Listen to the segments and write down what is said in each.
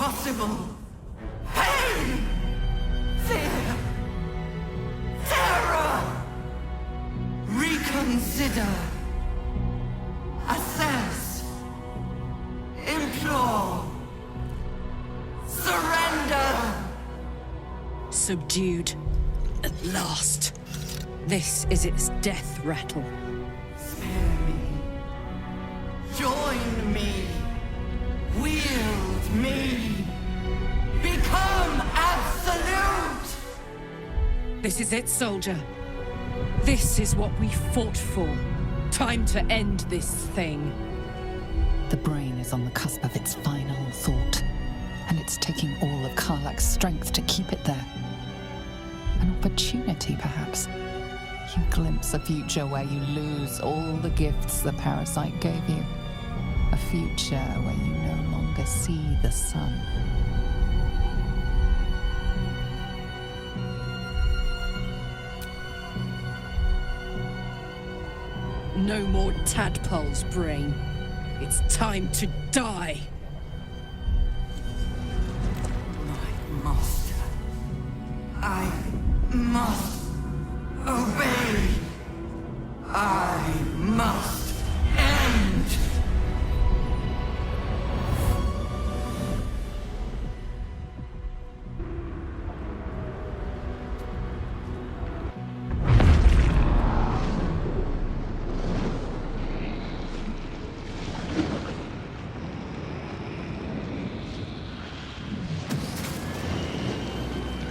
impossible. Pain! Fear! Terror! Reconsider. Assess. Implore. Surrender! Subdued. At last. This is its death rattle. Spare me. Join me. Wield me. Become absolute! This is it, soldier. This is what we fought for. Time to end this thing. The brain is on the cusp of its final thought, and it's taking all of Karlach's strength to keep it there. An opportunity, perhaps. You glimpse a future where you lose all the gifts the parasite gave you. A future where you no longer see the sun. No more tadpoles, brain. It's time to die. My master. I must obey. I must end.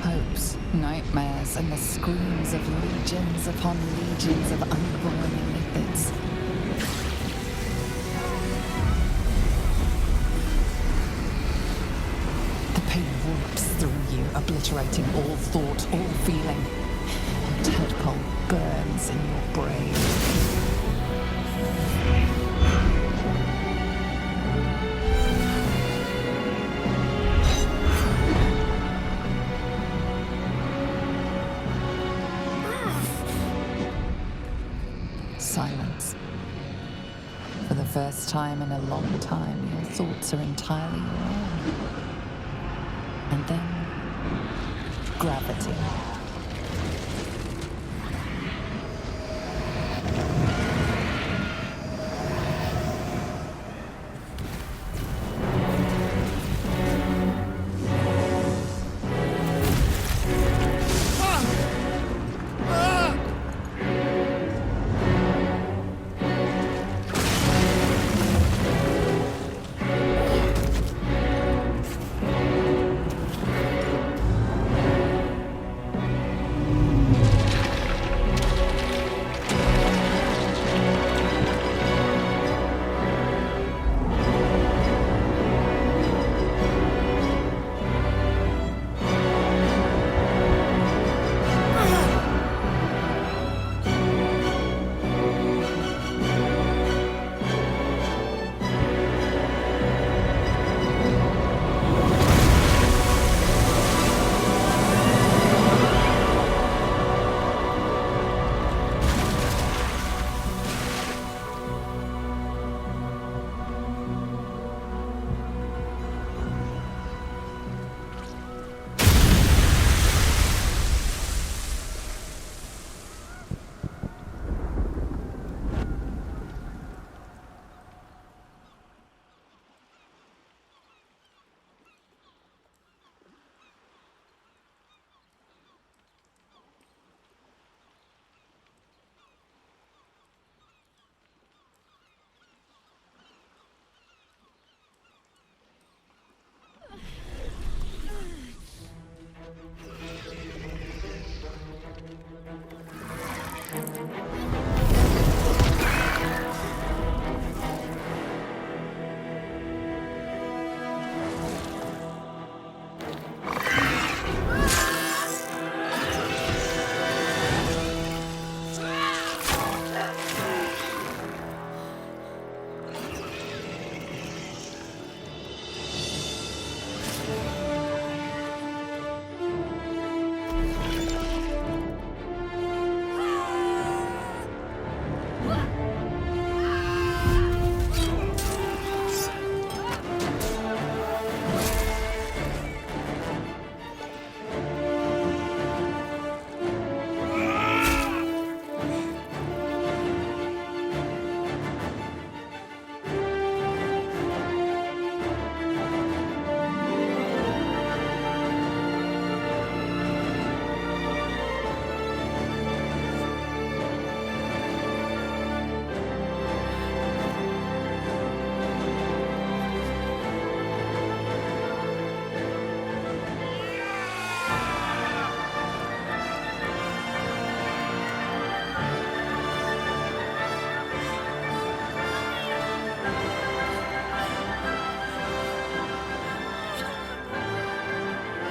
Hopes, nightmares, and the screams of legions upon legions of unborn Illipids. The pain warps through you, obliterating all thought, all feeling. And tadpole burns in your brain. Silence. For the first time in a long time, your thoughts are entirely your own. And then, gravity.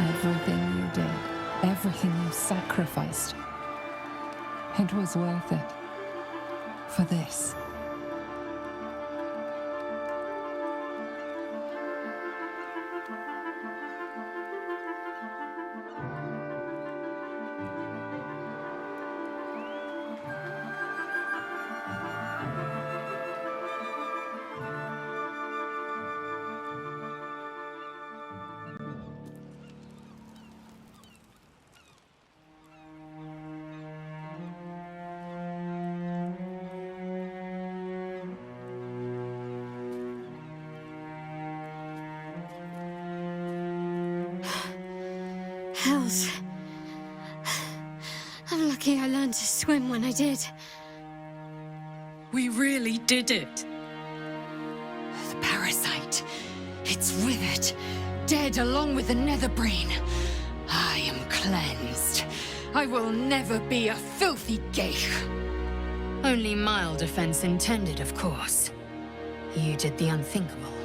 Everything you did, everything you sacrificed, it was worth it. For this. Hells. I'm lucky I learned to swim when I did. We really did it. The parasite. It's withered. Dead along with the netherbrain. I am cleansed. I will never be a filthy geich. Only mild offense intended, of course. You did the unthinkable.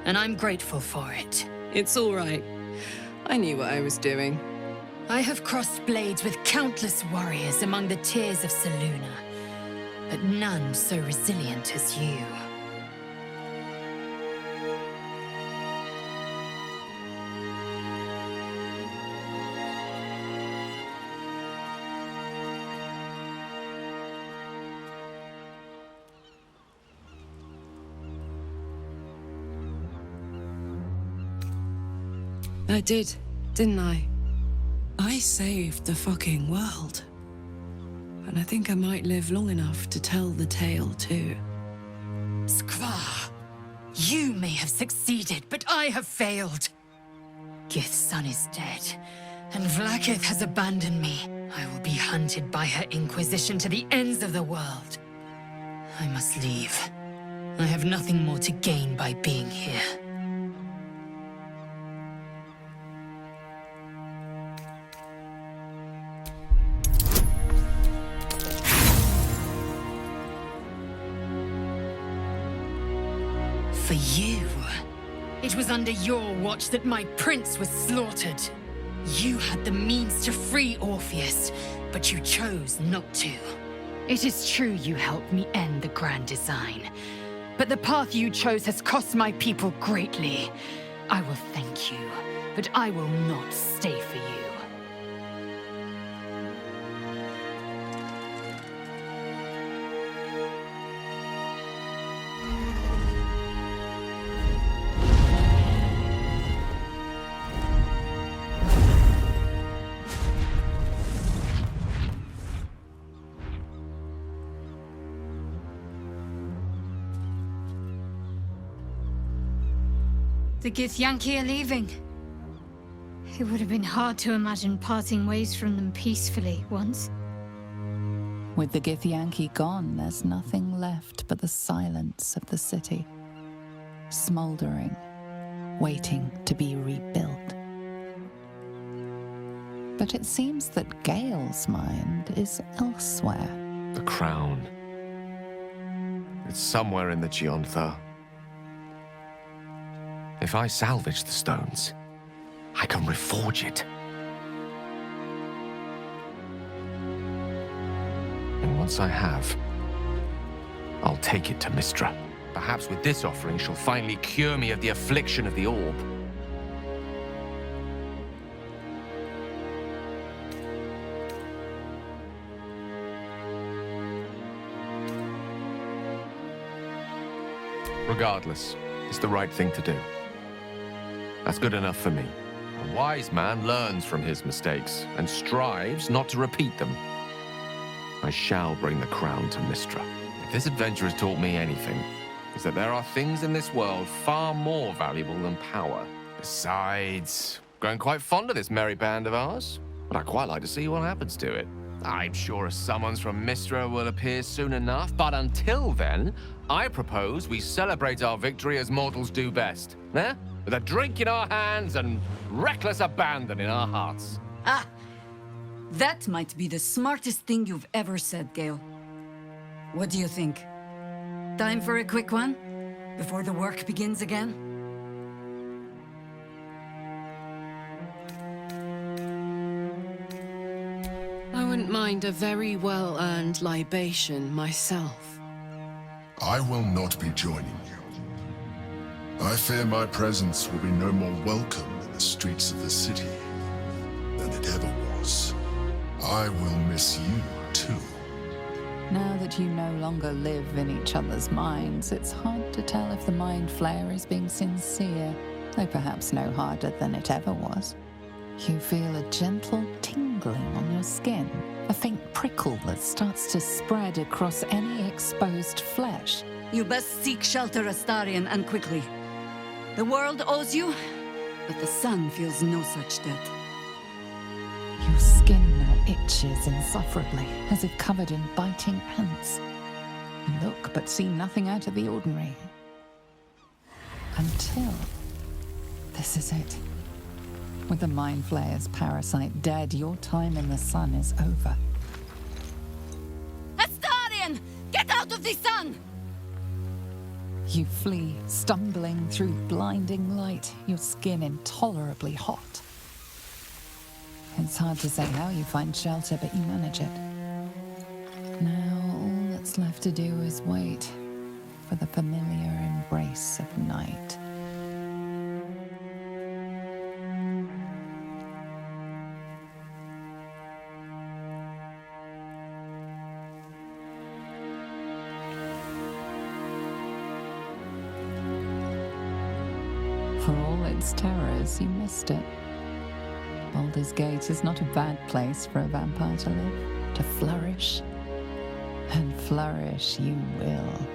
And I'm grateful for it. It's all right. I knew what I was doing. I have crossed blades with countless warriors among the tears of Selûne, but none so resilient as you. I did, didn't I? I saved the fucking world. And I think I might live long enough to tell the tale too. Skvar, you may have succeeded, but I have failed. Gith's son is dead, and Vlaakith has abandoned me. I will be hunted by her Inquisition to the ends of the world. I must leave. I have nothing more to gain by being here. For you. It was under your watch that my prince was slaughtered. You had the means to free Orpheus, but you chose not to. It is true you helped me end the Grand Design, but the path you chose has cost my people greatly. I will thank you, but I will not stay for you. The Githyanki are leaving. It would have been hard to imagine parting ways from them peacefully once. With the Githyanki gone, there's nothing left but the silence of the city. Smoldering, waiting to be rebuilt. But it seems that Gale's mind is elsewhere. The crown. It's somewhere in the Giontha. If I salvage the stones, I can reforge it. And once I have, I'll take it to Mystra. Perhaps with this offering, she'll finally cure me of the affliction of the orb. Regardless, it's the right thing to do. That's good enough for me. A wise man learns from his mistakes and strives not to repeat them. I shall bring the crown to Mystra. If this adventure has taught me anything, it's that there are things in this world far more valuable than power. Besides, growing quite fond of this merry band of ours, but I'd quite like to see what happens to it. I'm sure a summons from Mystra will appear soon enough, but until then, I propose we celebrate our victory as mortals do best. Eh? With a drink in our hands and reckless abandon in our hearts. Ah! That might be the smartest thing you've ever said, Gale. What do you think? Time for a quick one? Before the work begins again? mind a very well-earned libation myself. I will not be joining you. I fear my presence will be no more welcome in the streets of the city than it ever was. I will miss you, too. Now that you no longer live in each other's minds, it's hard to tell if the Mind Flayer is being sincere, though perhaps no harder than it ever was. You feel a gentle tingling on your skin, a faint prickle that starts to spread across any exposed flesh. You best seek shelter, Astarion, and quickly. The world owes you, but the sun feels no such debt. Your skin now itches insufferably, as if covered in biting ants. You look but see nothing out of the ordinary. Until... this is it. With the Mind Flayer's parasite dead, your time in the sun is over. Astarion! Get out of the sun! You flee, stumbling through blinding light, your skin intolerably hot. It's hard to say how you find shelter, but you manage it. Now, all that's left to do is wait for the familiar embrace of night. For all its terrors, you missed it. Baldur's Gate is not a bad place for a vampire to live, to flourish. And flourish you will.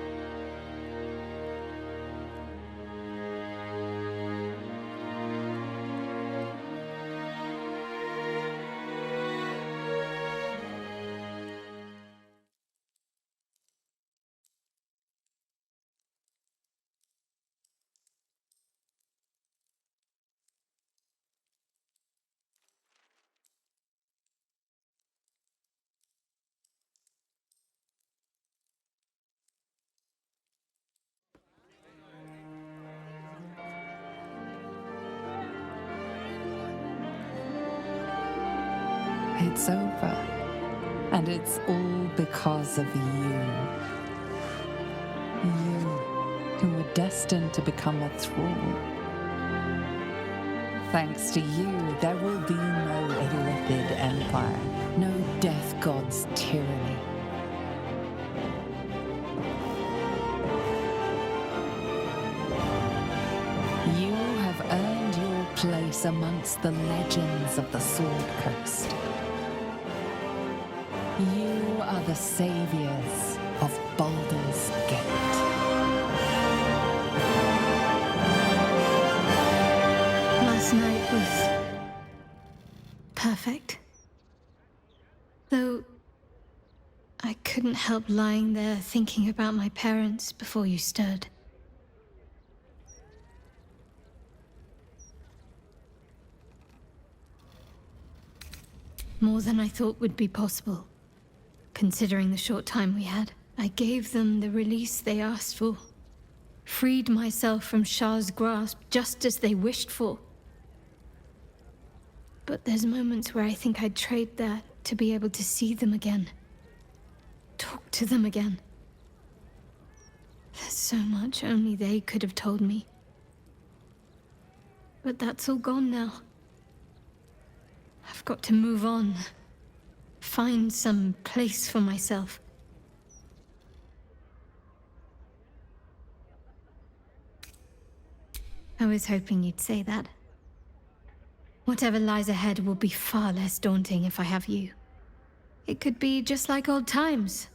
It's over. And it's all because of you. You, who were destined to become a thrall. Thanks to you, there will be no Illitide Empire, no Death God's tyranny. You have earned your place amongst the legends of the Sword Coast. You are the saviors of Baldur's Gate. Last night was perfect. Though I couldn't help lying there thinking about my parents before you stirred. More than I thought would be possible. Considering the short time we had, I gave them the release they asked for. Freed myself from Shah's grasp just as they wished for. But there's moments where I think I'd trade that to be able to see them again. Talk to them again. There's so much only they could have told me. But that's all gone now. I've got to move on. Find some place for myself. I was hoping you'd say that. Whatever lies ahead will be far less daunting if I have you. It could be just like old times.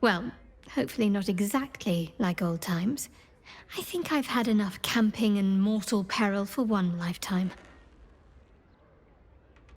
Well, hopefully not exactly like old times. I think I've had enough camping and mortal peril for one lifetime.